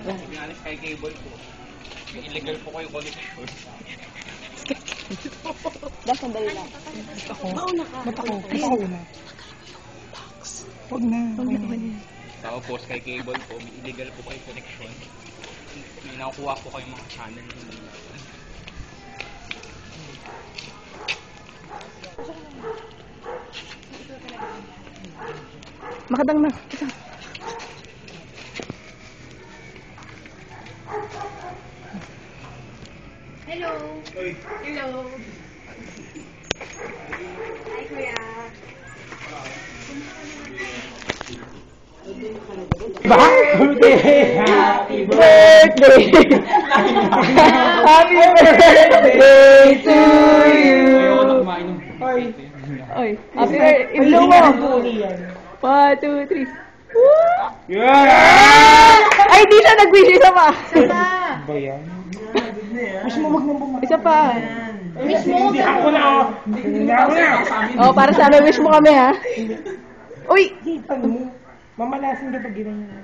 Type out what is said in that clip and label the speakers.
Speaker 1: Pinalis kay cable po. May illegal po kayo connection.
Speaker 2: Das, sandali lang. Mauna ka. Ba't ako? Ba't ako una? Huwag na.
Speaker 1: Tapos kay cable po, may illegal po kayo connection. May nakukuha po kayo mga channel.
Speaker 2: Makadang na.
Speaker 3: Hello. Hello. Hi, Kuya.
Speaker 2: Birthday! Happy birthday! Happy birthday to you! Oy! Oy! Happy birthday! Iblo mo! 1, 2, 3. Ay, di siya nag-wish. Isa pa!
Speaker 4: Ba yan?
Speaker 2: Isa pa.
Speaker 3: Wish mo.
Speaker 4: Hindi ako na! Hindi ako na!
Speaker 2: Oh, para sa amin, wish mo kami, ha? Uy!
Speaker 4: Mamalasin ka pag ginanyan.